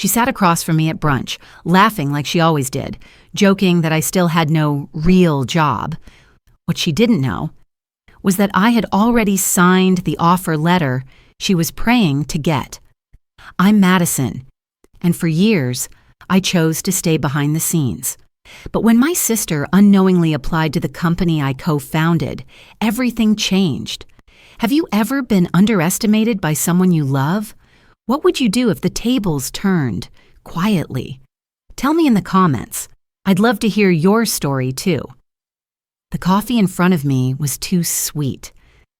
She sat across from me at brunch, laughing like she always did, joking that I still had no real job. What she didn't know was that I had already signed the offer letter she was praying to get. I'm Madison, and for years, I chose to stay behind the scenes. But when my sister unknowingly applied to the company I co-founded, everything changed. Have you ever been underestimated by someone you love? What would you do if the tables turned, quietly? Tell me in the comments. I'd love to hear your story too. The coffee in front of me was too sweet.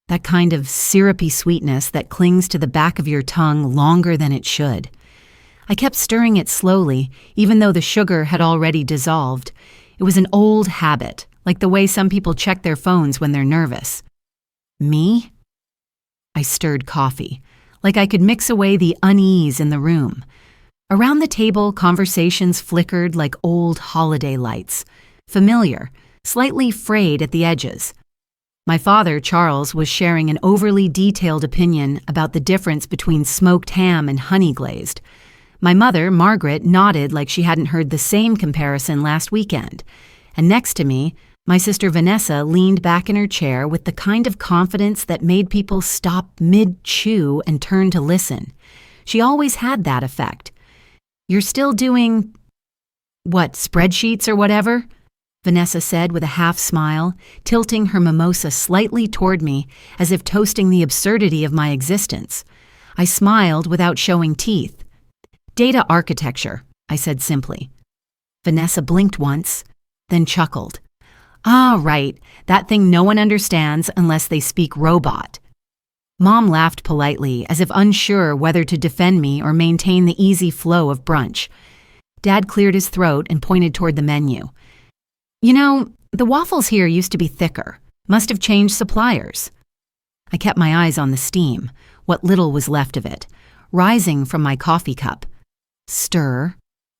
That kind of syrupy sweetness that clings to the back of your tongue longer than it should. I kept stirring it slowly, even though the sugar had already dissolved. It was an old habit, like the way some people check their phones when they're nervous. Me? I stirred coffee, like I could mix away the unease in the room. Around the table, conversations flickered like old holiday lights, familiar, slightly frayed at the edges. My father, Charles, was sharing an overly detailed opinion about the difference between smoked ham and honey glazed. My mother, Margaret, nodded like she hadn't heard the same comparison last weekend. And next to me, my sister Vanessa leaned back in her chair with the kind of confidence that made people stop mid-chew and turn to listen. She always had that effect. "You're still doing, what, spreadsheets or whatever?" Vanessa said with a half smile, tilting her mimosa slightly toward me as if toasting the absurdity of my existence. I smiled without showing teeth. "Data architecture," I said simply. Vanessa blinked once, then chuckled. "Ah, right, that thing no one understands unless they speak robot." Mom laughed politely, as if unsure whether to defend me or maintain the easy flow of brunch. Dad cleared his throat and pointed toward the menu. "You know, the waffles here used to be thicker. Must have changed suppliers." I kept my eyes on the steam, what little was left of it, rising from my coffee cup. Stir,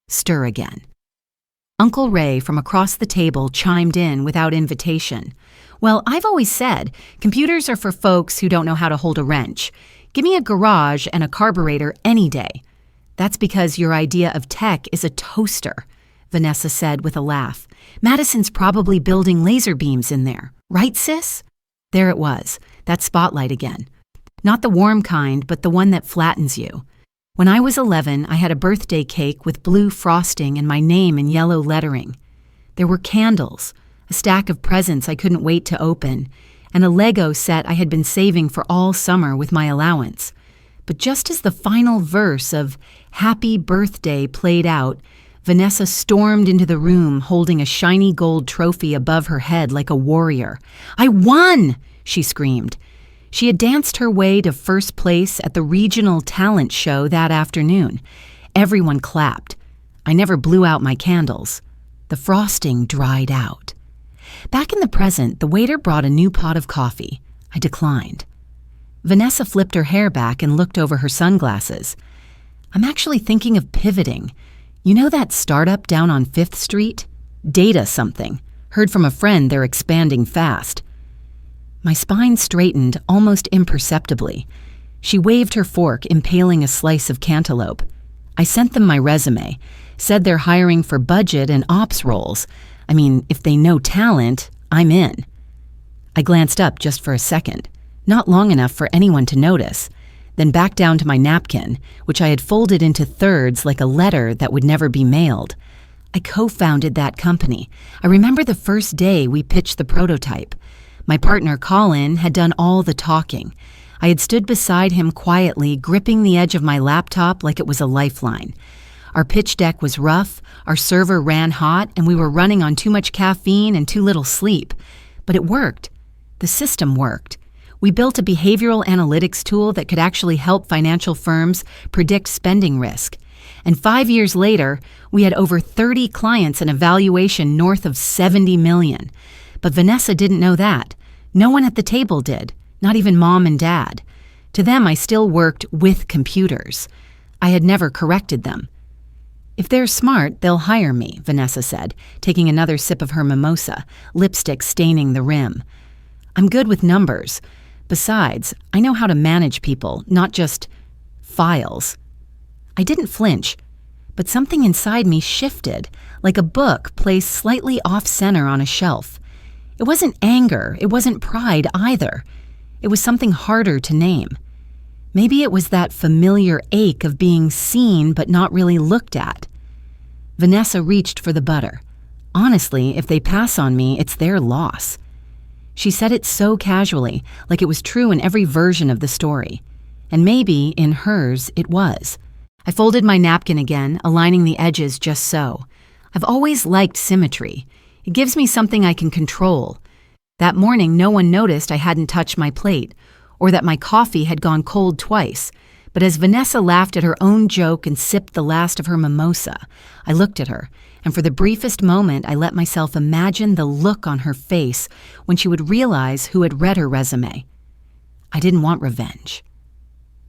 stir again. Uncle Ray from across the table chimed in without invitation. "Well, I've always said, computers are for folks who don't know how to hold a wrench. Give me a garage and a carburetor any day." "That's because your idea of tech is a toaster," Vanessa said with a laugh. "Madison's probably building laser beams in there, right, sis?" There it was, that spotlight again. Not the warm kind, but the one that flattens you. When I was 11, I had a birthday cake with blue frosting and my name in yellow lettering. There were candles, a stack of presents I couldn't wait to open, and a Lego set I had been saving for all summer with my allowance. But just as the final verse of "Happy Birthday" played out, Vanessa stormed into the room holding a shiny gold trophy above her head like a warrior. "I won!" she screamed. She had danced her way to first place at the regional talent show that afternoon. Everyone clapped. I never blew out my candles. The frosting dried out. Back in the present, the waiter brought a new pot of coffee. I declined. Vanessa flipped her hair back and looked over her sunglasses. "I'm actually thinking of pivoting. You know that startup down on 5th Street? Data something. Heard from a friend they're expanding fast." My spine straightened almost imperceptibly. She waved her fork, impaling a slice of cantaloupe. I sent them my resume, said they're hiring for budget and ops roles. I mean, if they know talent, I'm in. I glanced up just for a second, not long enough for anyone to notice, then back down to my napkin, which I had folded into thirds like a letter that would never be mailed. I co-founded that company. I remember the first day we pitched the prototype. My partner, Colin, had done all the talking. I had stood beside him quietly, gripping the edge of my laptop like it was a lifeline. Our pitch deck was rough, our server ran hot, and we were running on too much caffeine and too little sleep. But it worked. The system worked. We built a behavioral analytics tool that could actually help financial firms predict spending risk. And 5 years later, we had over 30 clients and a valuation north of $70 million. But Vanessa didn't know that. No one at the table did, not even Mom and Dad. To them, I still worked with computers. I had never corrected them. "If they're smart, they'll hire me," Vanessa said, taking another sip of her mimosa, lipstick staining the rim. "I'm good with numbers. Besides, I know how to manage people, not just files." I didn't flinch. but something inside me shifted, like a book placed slightly off-center on a shelf. It wasn't anger, it wasn't pride either. It was something harder to name. Maybe it was that familiar ache of being seen but not really looked at. Vanessa reached for the butter. Honestly, if they pass on me, it's their loss. She said it so casually, like it was true in every version of the story. And maybe, in hers, it was. I folded my napkin again, aligning the edges just so. I've always liked symmetry. It gives me something I can control. That morning, no one noticed I hadn't touched my plate, or that my coffee had gone cold twice. But as Vanessa laughed at her own joke and sipped the last of her mimosa, I looked at her, and for the briefest moment I let myself imagine the look on her face when she would realize who had read her resume. I didn't want revenge.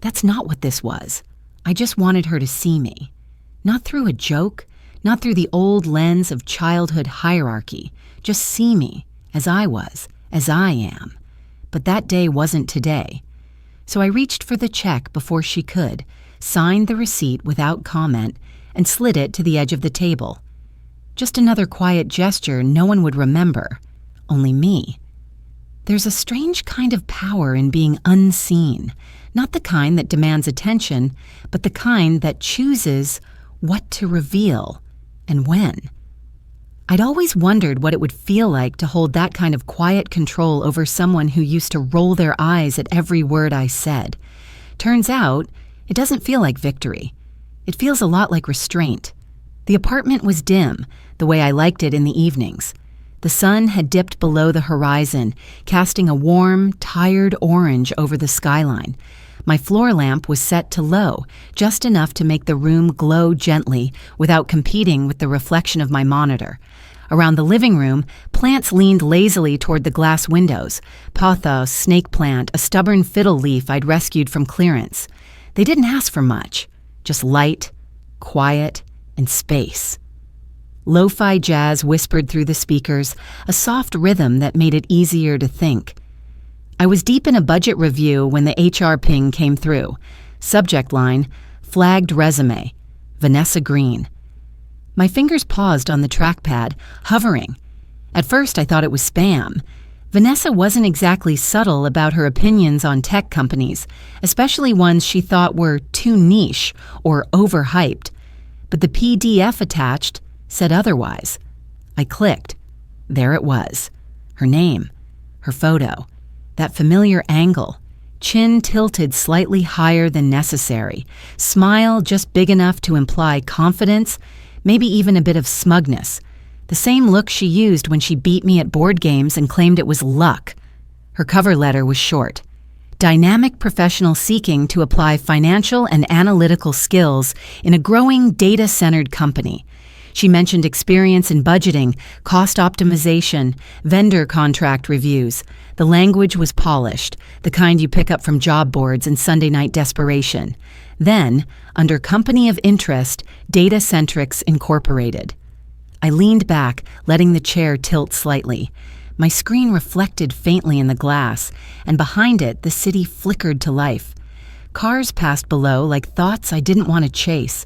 That's not what this was. I just wanted her to see me. Not through a joke, not through the old lens of childhood hierarchy. Just see me, as I was, as I am. But that day wasn't today. So I reached for the check before she could, signed the receipt without comment, and slid it to the edge of the table. Just another quiet gesture no one would remember, only me. There's a strange kind of power in being unseen, not the kind that demands attention, but the kind that chooses what to reveal and when. I'd always wondered what it would feel like to hold that kind of quiet control over someone who used to roll their eyes at every word I said. Turns out, it doesn't feel like victory. It feels a lot like restraint. The apartment was dim, the way I liked it in the evenings. The sun had dipped below the horizon, casting a warm, tired orange over the skyline. My floor lamp was set to low, just enough to make the room glow gently without competing with the reflection of my monitor. Around the living room, plants leaned lazily toward the glass windows. Pothos, snake plant, a stubborn fiddle leaf I'd rescued from clearance. They didn't ask for much, just light, quiet, and space. Lo-fi jazz whispered through the speakers, a soft rhythm that made it easier to think. I was deep in a budget review when the HR ping came through. Subject line, flagged resume, Vanessa Green. My fingers paused on the trackpad, hovering. At first I thought it was spam. Vanessa wasn't exactly subtle about her opinions on tech companies, especially ones she thought were too niche or overhyped. But the PDF attached said otherwise. I clicked. There it was. Her name, her photo, that familiar angle, chin tilted slightly higher than necessary, smile just big enough to imply confidence, maybe even a bit of smugness. The same look she used when she beat me at board games and claimed it was luck. Her cover letter was short. Dynamic professional seeking to apply financial and analytical skills in a growing data-centered company. She mentioned experience in budgeting, cost optimization, vendor contract reviews. The language was polished, the kind you pick up from job boards and Sunday night desperation. Then, under company of interest, Data Centrics Incorporated. I leaned back, letting the chair tilt slightly. My screen reflected faintly in the glass, and behind it the city flickered to life. Cars passed below like thoughts I didn't want to chase.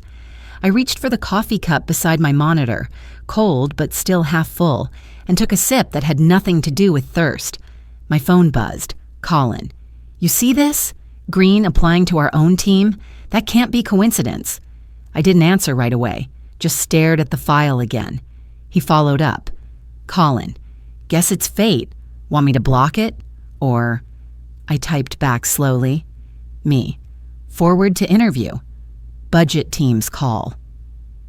I reached for the coffee cup beside my monitor, cold but still half full, and took a sip that had nothing to do with thirst. My phone buzzed. Colin. You see this? Green applying to our own team? That can't be coincidence. I didn't answer right away, just stared at the file again. He followed up. Colin. Guess it's fate. Want me to block it? Or... I typed back slowly. Me. Forward to interview. Budget team's call.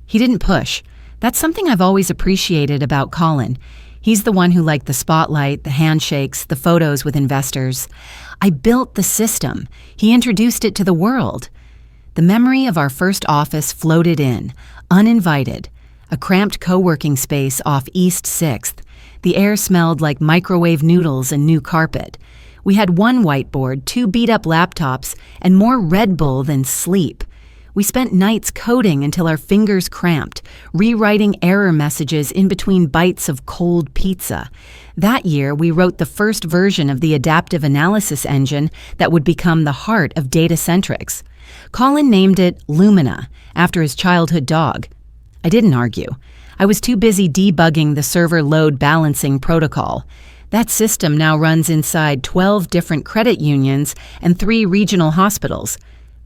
He didn't push. That's something I've always appreciated about Colin. He's the one who liked the spotlight, the handshakes, the photos with investors. I built the system. He introduced it to the world. The memory of our first office floated in, uninvited. A cramped co-working space off East 6th. The air smelled like microwave noodles and new carpet. We had one whiteboard, 2 beat-up laptops, and more Red Bull than sleep. We spent nights coding until our fingers cramped, rewriting error messages in between bites of cold pizza. That year, we wrote the first version of the adaptive analysis engine that would become the heart of Data Centrics. Colin named it Lumina, after his childhood dog. I didn't argue. I was too busy debugging the server load balancing protocol. That system now runs inside 12 different credit unions and 3 regional hospitals.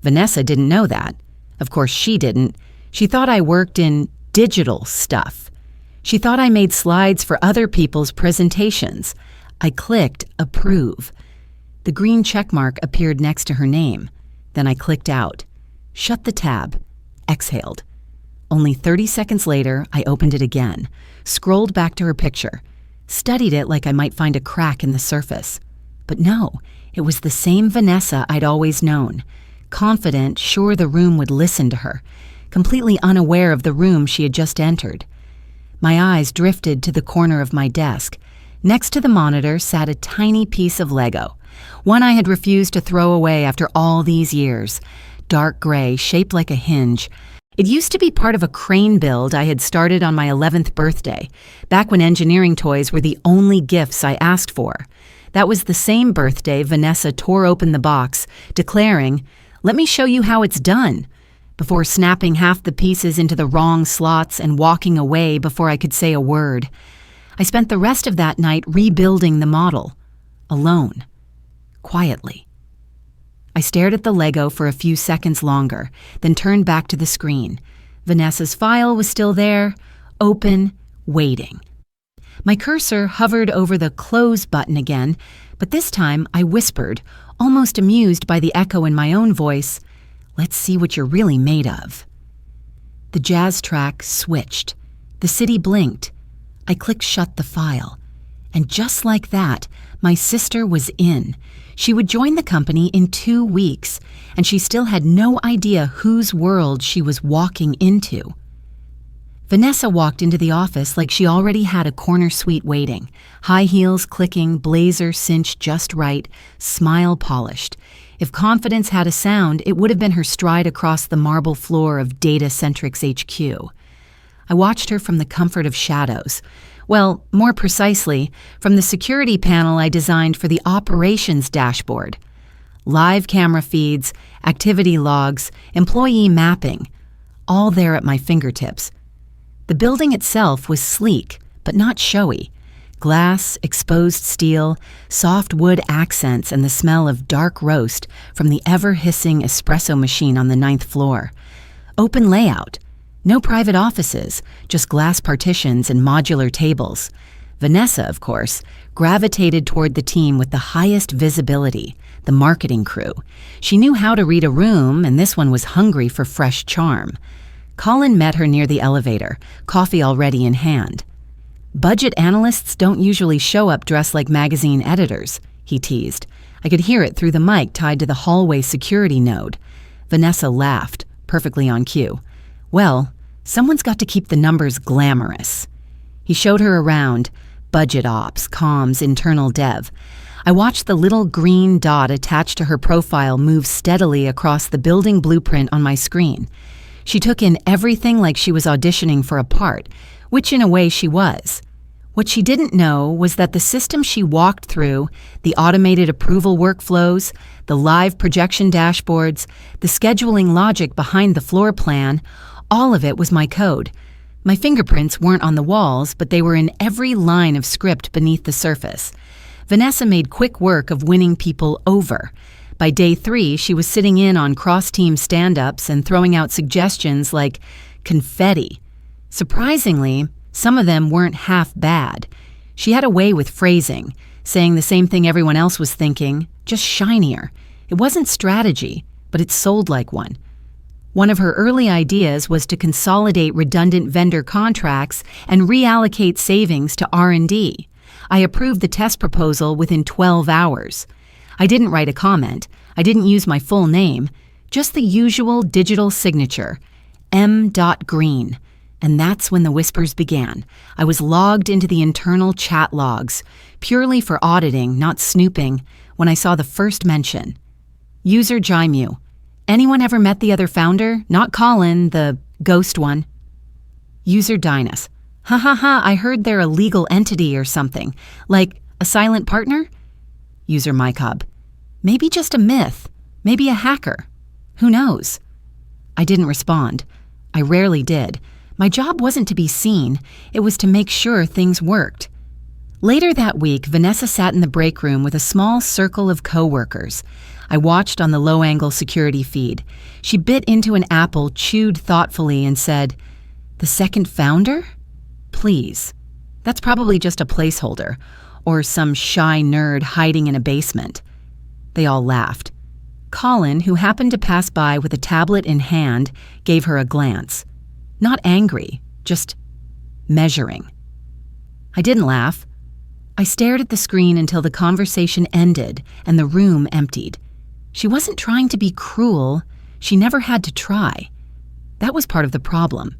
Vanessa didn't know that. Of course, she didn't. She thought I worked in digital stuff. She thought I made slides for other people's presentations. I clicked approve. The green checkmark appeared next to her name. Then I clicked out. Shut the tab. Exhaled. Only 30 seconds later, I opened it again, scrolled back to her picture, studied it like I might find a crack in the surface. But no, it was the same Vanessa I'd always known, confident, sure the room would listen to her, completely unaware of the room she had just entered. My eyes drifted to the corner of my desk. Next to the monitor sat a tiny piece of Lego, one I had refused to throw away after all these years, dark gray, shaped like a hinge. It used to be part of a crane build I had started on my 11th birthday, back when engineering toys were the only gifts I asked for. That was the same birthday Vanessa tore open the box, declaring, "Let me show you how it's done," before snapping half the pieces into the wrong slots and walking away before I could say a word. I spent the rest of that night rebuilding the model, alone, quietly. I stared at the Lego for a few seconds longer, then turned back to the screen. Vanessa's file was still there, open, waiting. My cursor hovered over the close button again, but this time I whispered, almost amused by the echo in my own voice, "Let's see what you're really made of." The jazz track switched. The city blinked. I clicked shut the file. And just like that, my sister was in. She would join the company in 2 weeks, and she still had no idea whose world she was walking into. Vanessa walked into the office like she already had a corner suite waiting, high heels clicking, blazer cinched just right, smile polished. If confidence had a sound, it would have been her stride across the marble floor of Data-Centric's HQ. I watched her from the comfort of shadows. Well, more precisely, from the security panel I designed for the operations dashboard. Live camera feeds, activity logs, employee mapping, all there at my fingertips. The building itself was sleek, but not showy. Glass, exposed steel, soft wood accents, and the smell of dark roast from the ever-hissing espresso machine on the 9th floor. Open layout. No private offices, just glass partitions and modular tables. Vanessa, of course, gravitated toward the team with the highest visibility, the marketing crew. She knew how to read a room, and this one was hungry for fresh charm. Colin met her near the elevator, coffee already in hand. "Budget analysts don't usually show up dressed like magazine editors," he teased. I could hear it through the mic tied to the hallway security node. Vanessa laughed, perfectly on cue. "Well, someone's got to keep the numbers glamorous." He showed her around, budget ops, comms, internal dev. I watched the little green dot attached to her profile move steadily across the building blueprint on my screen. She took in everything like she was auditioning for a part, which in a way she was. What she didn't know was that the system she walked through, the automated approval workflows, the live projection dashboards, the scheduling logic behind the floor plan, all of it was my code. My fingerprints weren't on the walls, but they were in every line of script beneath the surface. Vanessa made quick work of winning people over. By day 3, she was sitting in on cross-team stand-ups and throwing out suggestions like confetti. Surprisingly, some of them weren't half bad. She had a way with phrasing, saying the same thing everyone else was thinking, just shinier. It wasn't strategy, but it sold like one. One of her early ideas was to consolidate redundant vendor contracts and reallocate savings to R&D. I approved the test proposal within 12 hours. I didn't write a comment. I didn't use my full name, just the usual digital signature, M.Green. And that's when the whispers began. I was logged into the internal chat logs, purely for auditing, not snooping, when I saw the first mention. User Jaimu. Anyone ever met the other founder? Not Colin, the ghost one. User Dinas. Ha ha ha, I heard they're a legal entity or something. Like a silent partner? User Mycob. Maybe just a myth. Maybe a hacker. Who knows? I didn't respond. I rarely did. My job wasn't to be seen, it was to make sure things worked. Later that week, Vanessa sat in the break room with a small circle of coworkers. I watched on the low-angle security feed. She bit into an apple, chewed thoughtfully, and said, "The second founder? Please. That's probably just a placeholder, or some shy nerd hiding in a basement." They all laughed. Colin, who happened to pass by with a tablet in hand, gave her a glance. Not angry, just measuring. I didn't laugh. I stared at the screen until the conversation ended and the room emptied. She wasn't trying to be cruel. She never had to try. That was part of the problem.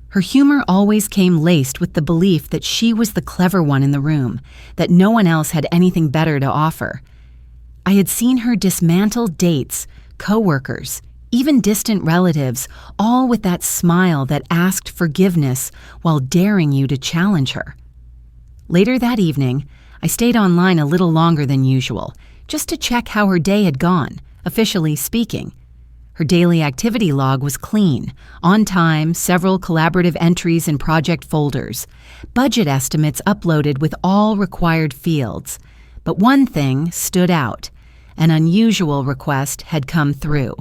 Her humor always came laced with the belief that she was the clever one in the room, that no one else had anything better to offer. I had seen her dismantle dates, coworkers, even distant relatives, all with that smile that asked forgiveness while daring you to challenge her. Later that evening, I stayed online a little longer than usual, just to check how her day had gone, officially speaking. Her daily activity log was clean, on time, several collaborative entries in project folders, budget estimates uploaded with all required fields. But one thing stood out. An unusual request had come through.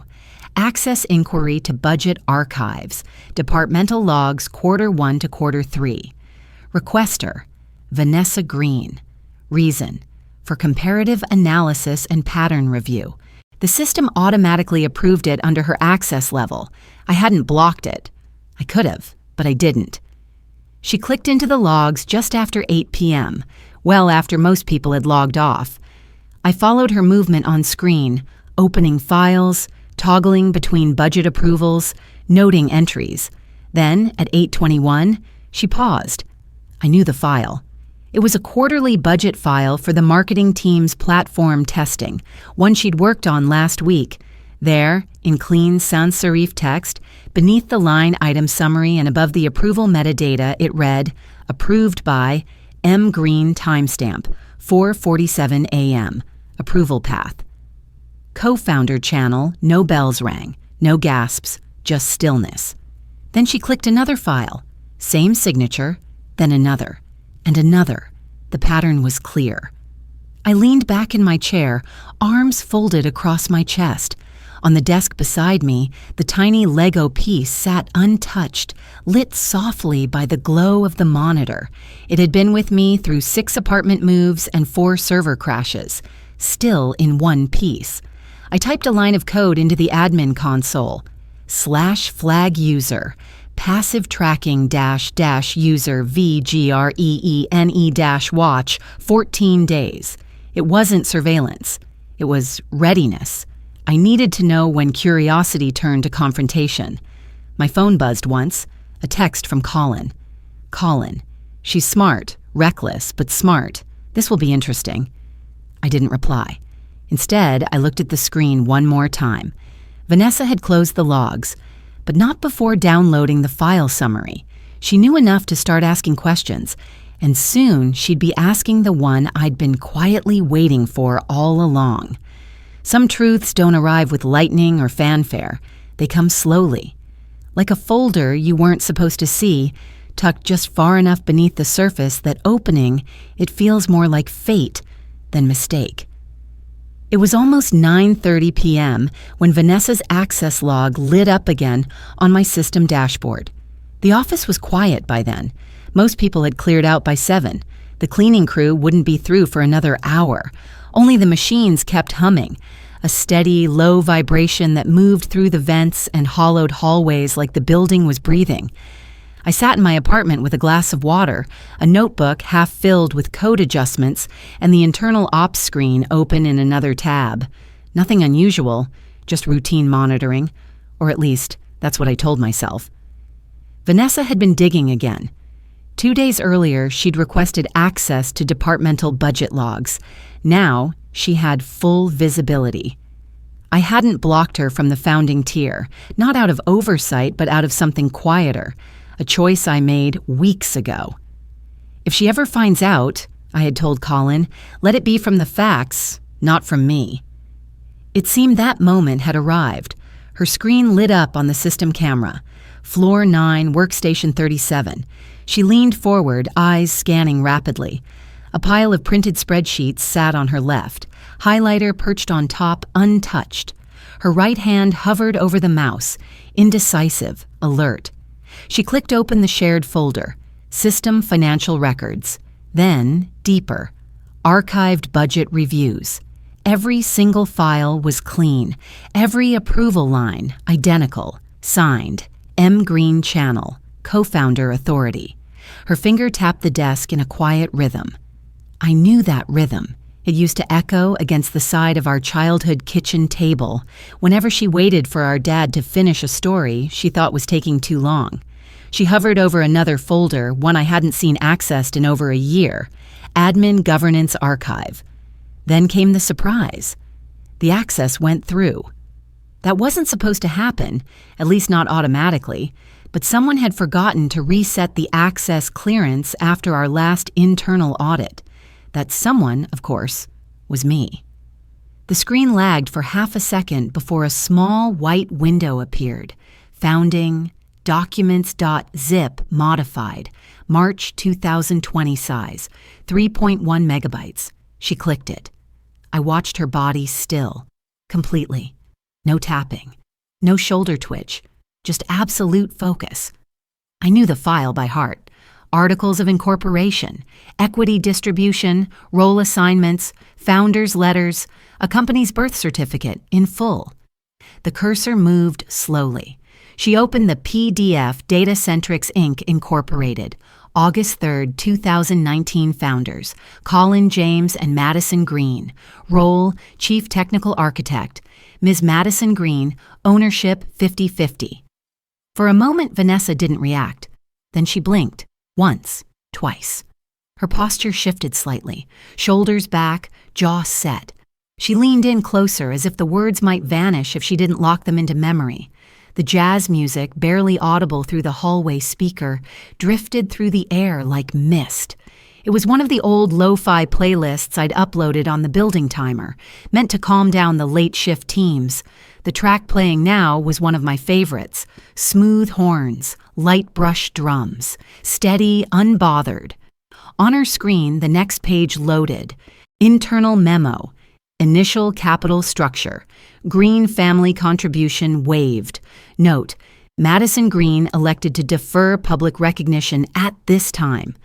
Access inquiry to budget archives, departmental logs Q1 to Q3. Requester, Vanessa Green. Reason, for comparative analysis and pattern review. The system automatically approved it under her access level. I hadn't blocked it. I could have, but I didn't. She clicked into the logs just after 8 p.m., well after most people had logged off. I followed her movement on screen, opening files, toggling between budget approvals, noting entries. Then, at 8:21, she paused. I knew the file. It was a quarterly budget file for the marketing team's platform testing, one she'd worked on last week. There, in clean sans serif text, beneath the line item summary and above the approval metadata, it read, "Approved by M. Green timestamp, 4:47 a.m. Approval path." Co-founder channel, no bells rang, no gasps, just stillness. Then she clicked another file, same signature, then another. And another. The pattern was clear. I leaned back in my chair, arms folded across my chest. On the desk beside me, the tiny Lego piece sat untouched, lit softly by the glow of the monitor. It had been with me through 6 apartment moves and 4 server crashes, still in one piece. I typed a line of code into the admin console. /flag user. Passive tracking user VGREENE-watch 14 days. It wasn't surveillance. It was readiness. I needed to know when curiosity turned to confrontation. My phone buzzed once, a text from Colin. Colin. She's smart, reckless, but smart. This will be interesting. I didn't reply. Instead, I looked at the screen one more time. Vanessa had closed the logs, but not before downloading the file summary. She knew enough to start asking questions, and soon she'd be asking the one I'd been quietly waiting for all along. Some truths don't arrive with lightning or fanfare. They come slowly. Like a folder you weren't supposed to see, tucked just far enough beneath the surface that opening, it feels more like fate than mistake. It was almost 9:30 p.m. when Vanessa's access log lit up again on my system dashboard. The office was quiet by then. Most people had cleared out by 7. The cleaning crew wouldn't be through for another hour. Only the machines kept humming, a steady, low vibration that moved through the vents and hollowed hallways like the building was breathing. I sat in my apartment with a glass of water, a notebook half filled with code adjustments, and the internal ops screen open in another tab. Nothing unusual, just routine monitoring, or at least that's what I told myself. Vanessa had been digging again. 2 days earlier, she'd requested access to departmental budget logs. Now, she had full visibility. I hadn't blocked her from the founding tier, not out of oversight, but out of something quieter. A choice I made weeks ago. If she ever finds out, I had told Colin, let it be from the facts, not from me. It seemed that moment had arrived. Her screen lit up on the system camera. Floor 9, workstation 37. She leaned forward, eyes scanning rapidly. A pile of printed spreadsheets sat on her left, highlighter perched on top, untouched. Her right hand hovered over the mouse, indecisive, alert. She clicked open the shared folder, System Financial Records. Then, deeper, Archived Budget Reviews. Every single file was clean, every approval line identical, signed, M. Green Channel, co-founder authority. Her finger tapped the desk in a quiet rhythm. I knew that rhythm. It used to echo against the side of our childhood kitchen table whenever she waited for our dad to finish a story she thought was taking too long. She hovered over another folder, one I hadn't seen accessed in over a year, Admin Governance Archive. Then came the surprise. The access went through. That wasn't supposed to happen, at least not automatically, but someone had forgotten to reset the access clearance after our last internal audit. That someone, of course, was me. The screen lagged for half a second before a small white window appeared. Founding, documents.zip modified, March 2020 size, 3.1 megabytes. She clicked it. I watched her body still, completely. No tapping, no shoulder twitch, just absolute focus. I knew the file by heart. Articles of incorporation, equity distribution, role assignments, founders' letters, a company's birth certificate in full. The cursor moved slowly. She opened the PDF Datacentrics Inc. Incorporated, August 3, 2019 founders, Colin James and Madison Green, role Chief Technical Architect, Ms. Madison Green, ownership 50-50. For a moment, Vanessa didn't react. Then she blinked. Once, twice. Her posture shifted slightly, shoulders back, jaw set. She leaned in closer as if the words might vanish if she didn't lock them into memory. The jazz music, barely audible through the hallway speaker, drifted through the air like mist. It was one of the old lo-fi playlists I'd uploaded on the building timer, meant to calm down the late shift teams. The track playing now was one of my favorites. Smooth horns, light brush drums, steady, unbothered. On her screen, the next page loaded. Internal memo. Initial capital structure. Green family contribution waived. Note, Madison Green elected to defer public recognition at this time.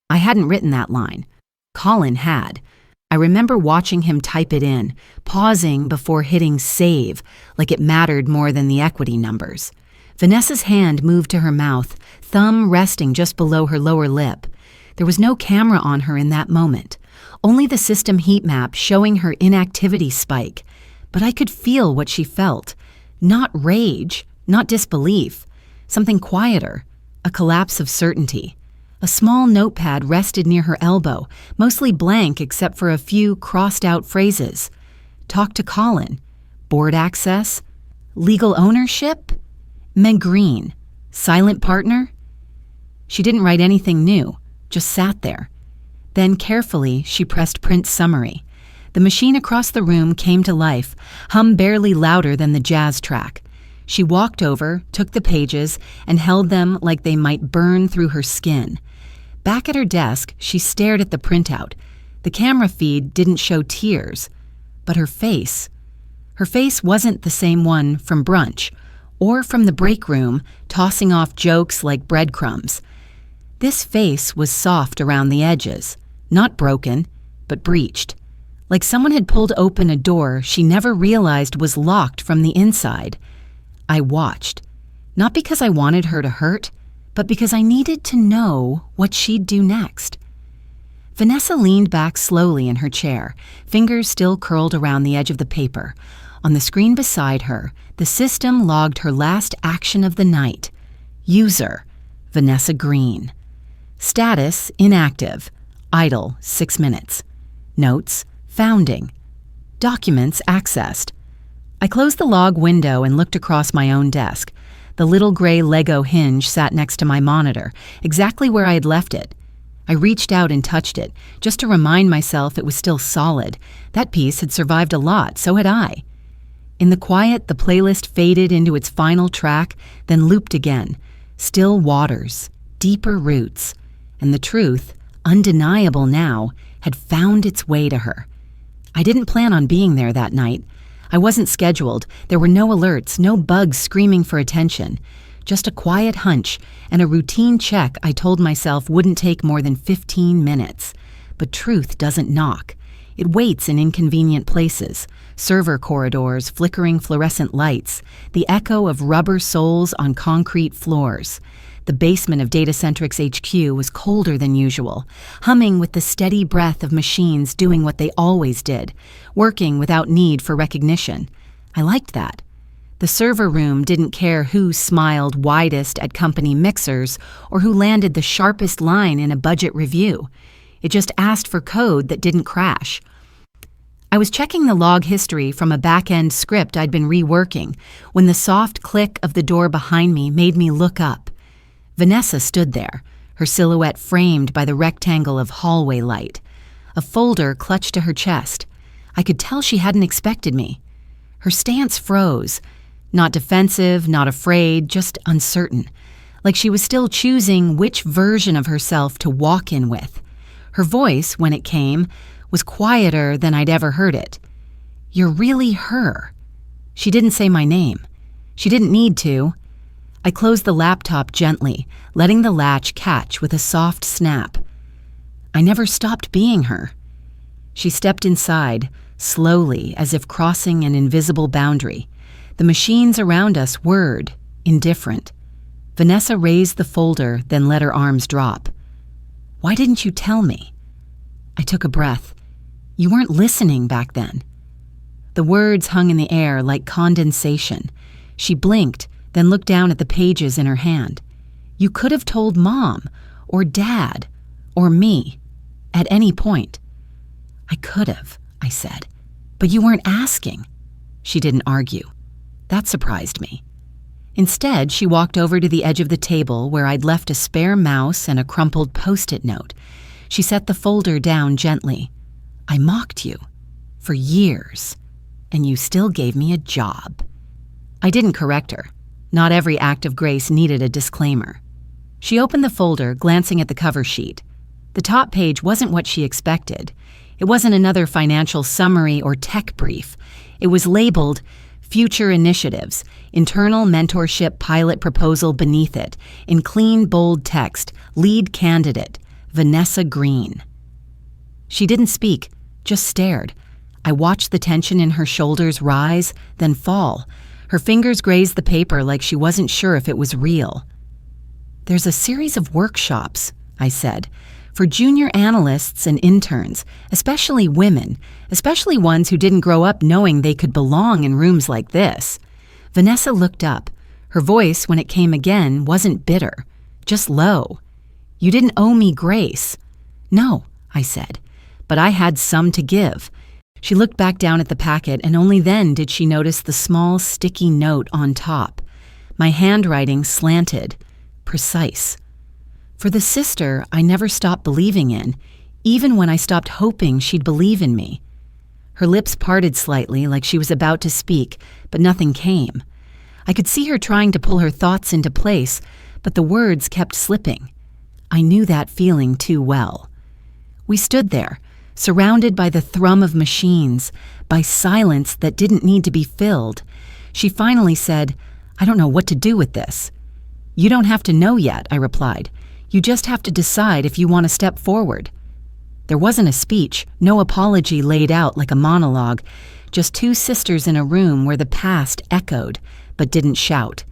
I hadn't written that line. Colin had. I remember watching him type it in, pausing before hitting save, like it mattered more than the equity numbers. Vanessa's hand moved to her mouth, thumb resting just below her lower lip. There was no camera on her in that moment, only the system heat map showing her inactivity spike. But I could feel what she felt. Not rage, not disbelief. Something quieter, a collapse of certainty. A small notepad rested near her elbow, mostly blank except for a few crossed-out phrases. Talk to Colin. Board access. Legal ownership. Meg Green. Silent partner. She didn't write anything new, just sat there. Then carefully she pressed print summary. The machine across the room came to life, hum barely louder than the jazz track. She walked over, took the pages, and held them like they might burn through her skin. Back at her desk, she stared at the printout. The camera feed didn't show tears, but her face wasn't the same one from Brunch, or from the break room, tossing off jokes like breadcrumbs. This face was soft around the edges, not broken, but breached, like someone had pulled open a door she never realized was locked from the inside. I watched, not because I wanted her to hurt, but because I needed to know what she'd do next. Vanessa leaned back slowly in her chair, fingers still curled around the edge of the paper. On the screen beside her, the system logged her last action of the night. User, Vanessa Green. Status, inactive. Idle, 6 minutes. Notes, founding. Documents accessed. I closed the log window and looked across my own desk. The little gray Lego hinge sat next to my monitor, exactly where I had left it. I reached out and touched it, just to remind myself it was still solid. That piece had survived a lot, so had I. In the quiet, the playlist faded into its final track, then looped again. Still waters, deeper roots, and the truth, undeniable now, had found its way to her. I didn't plan on being there that night. I wasn't scheduled. There were no alerts, no bugs screaming for attention. Just a quiet hunch and a routine check I told myself wouldn't take more than 15 minutes. But truth doesn't knock. It waits in inconvenient places. Server corridors, flickering fluorescent lights, the echo of rubber soles on concrete floors. The basement of Datacentrix HQ was colder than usual, humming with the steady breath of machines doing what they always did, working without need for recognition. I liked that. The server room didn't care who smiled widest at company mixers or who landed the sharpest line in a budget review. It just asked for code that didn't crash. I was checking the log history from a back-end script I'd been reworking when the soft click of the door behind me made me look up. Vanessa stood there, her silhouette framed by the rectangle of hallway light. A folder clutched to her chest. I could tell she hadn't expected me. Her stance froze. Not defensive, not afraid, just uncertain. Like she was still choosing which version of herself to walk in with. Her voice, when it came, was quieter than I'd ever heard it. "You're really her." She didn't say my name. She didn't need to. I closed the laptop gently, letting the latch catch with a soft snap. I never stopped being her. She stepped inside, slowly, as if crossing an invisible boundary. The machines around us whirred, indifferent. Vanessa raised the folder, then let her arms drop. "Why didn't you tell me?" I took a breath. "You weren't listening back then." The words hung in the air like condensation. She blinked, then looked down at the pages in her hand. "You could have told Mom, or Dad, or me, at any point." "I could have," I said, "but you weren't asking." She didn't argue. That surprised me. Instead, she walked over to the edge of the table where I'd left a spare mouse and a crumpled Post-it note. She set the folder down gently. "I mocked you for years, and you still gave me a job." I didn't correct her. Not every act of grace needed a disclaimer. She opened the folder, glancing at the cover sheet. The top page wasn't what she expected. It wasn't another financial summary or tech brief. It was labeled Future Initiatives, Internal Mentorship Pilot Proposal beneath it, in clean, bold text, Lead Candidate, Vanessa Green. She didn't speak, just stared. I watched the tension in her shoulders rise, then fall. Her fingers grazed the paper like she wasn't sure if it was real. "There's a series of workshops," I said, "for junior analysts and interns, especially women, especially ones who didn't grow up knowing they could belong in rooms like this." Vanessa looked up. Her voice, when it came again, wasn't bitter, just low. "You didn't owe me grace." "No," I said, "but I had some to give." She looked back down at the packet, and only then did she notice the small, sticky note on top. My handwriting slanted, precise. For the sister I never stopped believing in, even when I stopped hoping she'd believe in me. Her lips parted slightly like she was about to speak, but nothing came. I could see her trying to pull her thoughts into place, but the words kept slipping. I knew that feeling too well. We stood there, surrounded by the thrum of machines, by silence that didn't need to be filled. She finally said, "I don't know what to do with this." "You don't have to know yet," I replied. "You just have to decide if you want to step forward." There wasn't a speech, no apology laid out like a monologue, just two sisters in a room where the past echoed, but didn't shout.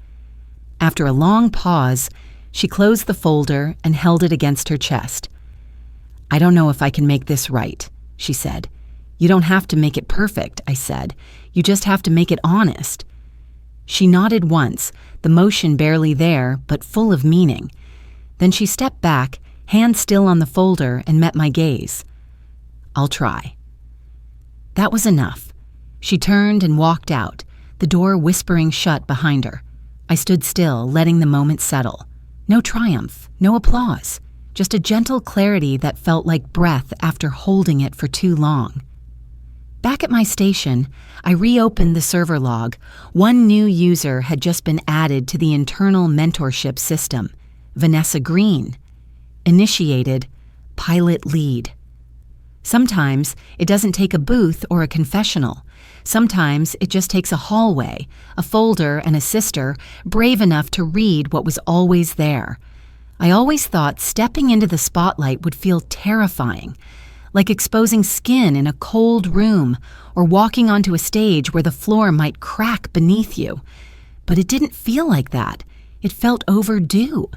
After a long pause, she closed the folder and held it against her chest. "I don't know if I can make this right," she said. "You don't have to make it perfect," I said. "You just have to make it honest." She nodded once, the motion barely there, but full of meaning. Then she stepped back, hand still on the folder, and met my gaze. "I'll try." That was enough. She turned and walked out, the door whispering shut behind her. I stood still, letting the moment settle. No triumph, no applause, just a gentle clarity that felt like breath after holding it for too long. Back at my station, I reopened the server log. One new user had just been added to the internal mentorship system, Vanessa Green. Initiated, pilot lead. Sometimes it doesn't take a booth or a confessional. Sometimes it just takes a hallway, a folder, and a sister brave enough to read what was always there. I always thought stepping into the spotlight would feel terrifying, like exposing skin in a cold room or walking onto a stage where the floor might crack beneath you. But it didn't feel like that. It felt overdue.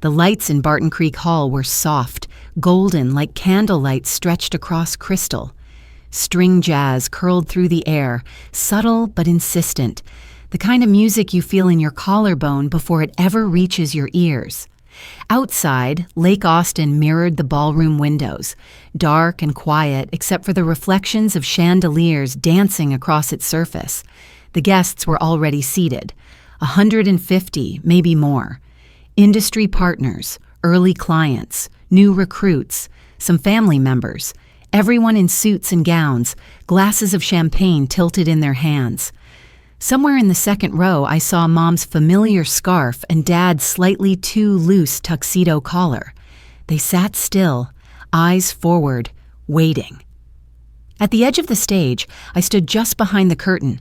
The lights in Barton Creek Hall were soft, golden like candlelight stretched across crystal. String jazz curled through the air, subtle but insistent, the kind of music you feel in your collarbone before it ever reaches your ears. Outside, Lake Austin mirrored the ballroom windows, dark and quiet except for the reflections of chandeliers dancing across its surface. The guests were already seated, 150, maybe more. Industry partners, early clients, new recruits, some family members, everyone in suits and gowns, glasses of champagne tilted in their hands. Somewhere in the second row, I saw Mom's familiar scarf and Dad's slightly too loose tuxedo collar. They sat still, eyes forward, waiting. At the edge of the stage, I stood just behind the curtain.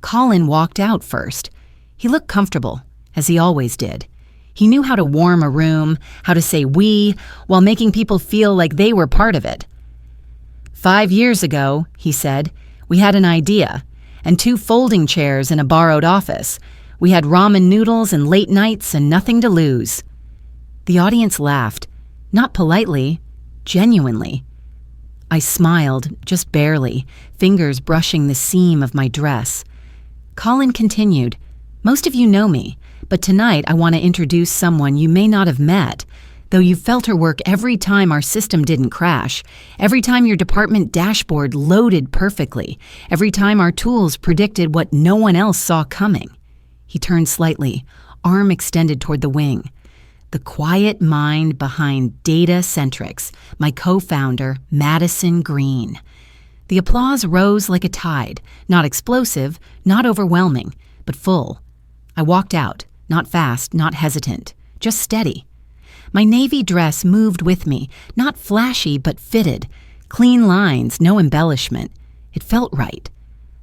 Colin walked out first. He looked comfortable, as he always did. He knew how to warm a room, how to say we, while making people feel like they were part of it. 5 years ago, he said, we had an idea, and 2 folding chairs in a borrowed office. We had ramen noodles and late nights and nothing to lose. The audience laughed, not politely, genuinely. I smiled, just barely, fingers brushing the seam of my dress. Colin continued, most of you know me, but tonight I want to introduce someone you may not have met, though you felt her work every time our system didn't crash, every time your department dashboard loaded perfectly, every time our tools predicted what no one else saw coming. He turned slightly, arm extended toward the wing. The quiet mind behind Data Centrics, my co-founder, Madison Green. The applause rose like a tide, not explosive, not overwhelming, but full. I walked out, not fast, not hesitant, just steady. My navy dress moved with me, not flashy but fitted. Clean lines, no embellishment. It felt right.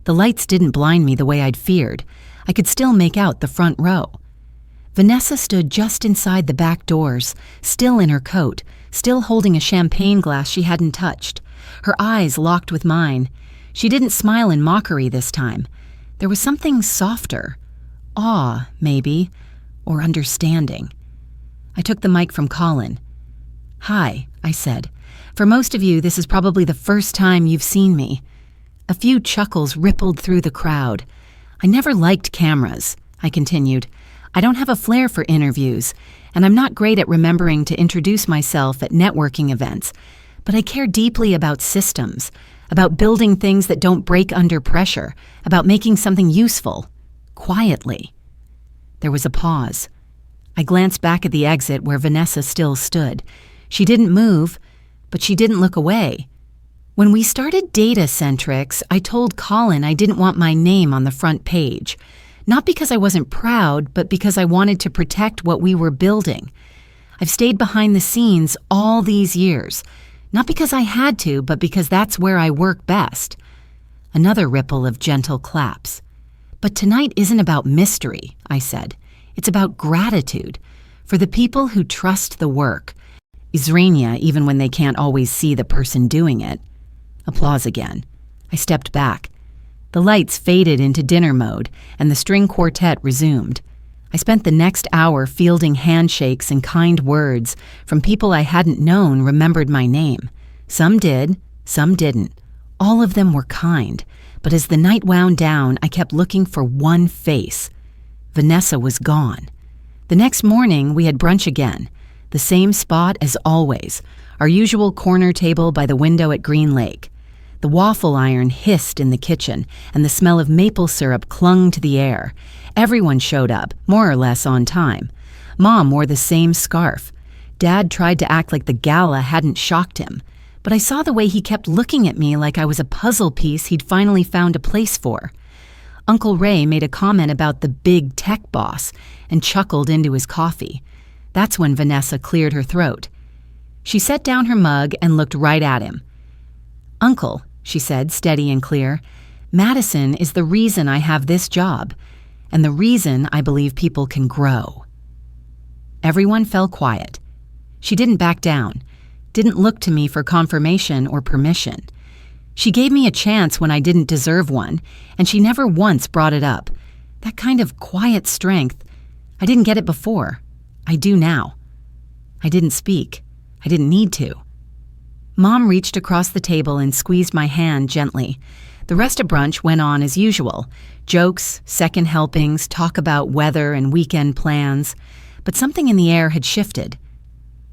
The lights didn't blind me the way I'd feared. I could still make out the front row. Vanessa stood just inside the back doors, still in her coat, still holding a champagne glass she hadn't touched. Her eyes locked with mine. She didn't smile in mockery this time. There was something softer. Awe, maybe, or understanding. I took the mic from Colin. Hi, I said. For most of you, this is probably the first time you've seen me. A few chuckles rippled through the crowd. I never liked cameras, I continued. I don't have a flair for interviews, and I'm not great at remembering to introduce myself at networking events, but I care deeply about systems, about building things that don't break under pressure, about making something useful, quietly. There was a pause. I glanced back at the exit where Vanessa still stood. She didn't move, but she didn't look away. When we started Data Centrics, I told Colin I didn't want my name on the front page. Not because I wasn't proud, but because I wanted to protect what we were building. I've stayed behind the scenes all these years, not because I had to, but because that's where I work best. Another ripple of gentle claps. But tonight isn't about mystery, I said. It's about gratitude for the people who trust the work. Isrania, even when they can't always see the person doing it. Applause again. I stepped back. The lights faded into dinner mode, and the string quartet resumed. I spent the next hour fielding handshakes and kind words from people I hadn't known remembered my name. Some did, some didn't. All of them were kind, but as the night wound down, I kept looking for one face. Vanessa was gone. The next morning, we had brunch again. The same spot as always, our usual corner table by the window at Green Lake. The waffle iron hissed in the kitchen, and the smell of maple syrup clung to the air. Everyone showed up, more or less on time. Mom wore the same scarf. Dad tried to act like the gala hadn't shocked him, but I saw the way he kept looking at me like I was a puzzle piece he'd finally found a place for. Uncle Ray made a comment about the big tech boss and chuckled into his coffee. That's when Vanessa cleared her throat. She set down her mug and looked right at him. "Uncle," she said, steady and clear, "Madison is the reason I have this job, and the reason I believe people can grow." Everyone fell quiet. She didn't back down, didn't look to me for confirmation or permission. She gave me a chance when I didn't deserve one, and she never once brought it up. That kind of quiet strength, I didn't get it before. I do now. I didn't speak. I didn't need to. Mom reached across the table and squeezed my hand gently. The rest of brunch went on as usual. Jokes, second helpings, talk about weather and weekend plans. But something in the air had shifted.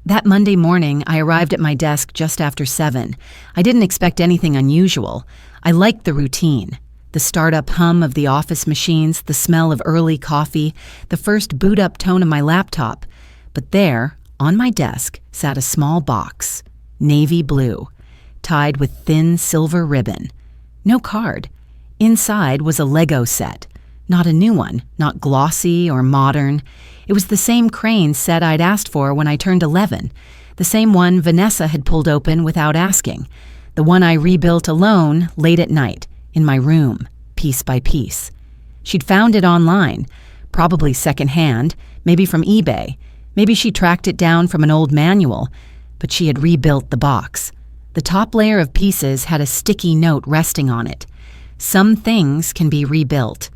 That Monday morning, I arrived at my desk just after 7. I didn't expect anything unusual. I liked the routine. The startup hum of the office machines, the smell of early coffee, the first boot-up tone of my laptop. But there, on my desk, sat a small box, navy blue, tied with thin silver ribbon. No card. Inside was a Lego set. Not a new one, not glossy or modern. It was the same crane set I'd asked for when I turned 11, the same one Vanessa had pulled open without asking, the one I rebuilt alone late at night, in my room, piece by piece. She'd found it online, probably secondhand, maybe from eBay. Maybe she tracked it down from an old manual, but she had rebuilt the box. The top layer of pieces had a sticky note resting on it. Some things can be rebuilt.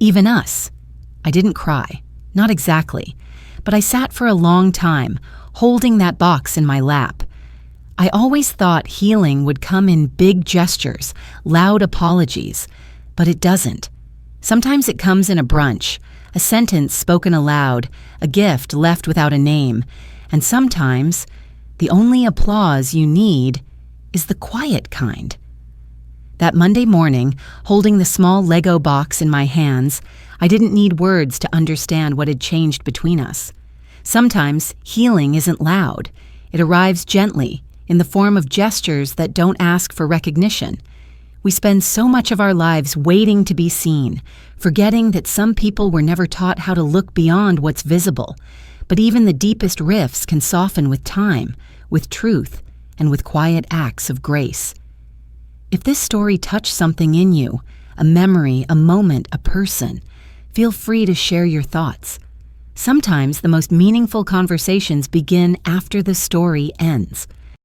Even us. I didn't cry. Not exactly. But I sat for a long time, holding that box in my lap. I always thought healing would come in big gestures, loud apologies, but it doesn't. Sometimes it comes in a brunch, a sentence spoken aloud, a gift left without a name, and sometimes the only applause you need is the quiet kind. That Monday morning, holding the small Lego box in my hands, I didn't need words to understand what had changed between us. Sometimes healing isn't loud. It arrives gently, in the form of gestures that don't ask for recognition. We spend so much of our lives waiting to be seen, forgetting that some people were never taught how to look beyond what's visible. But even the deepest rifts can soften with time, with truth, and with quiet acts of grace. If this story touched something in you, a memory, a moment, a person, feel free to share your thoughts. Sometimes the most meaningful conversations begin after the story ends.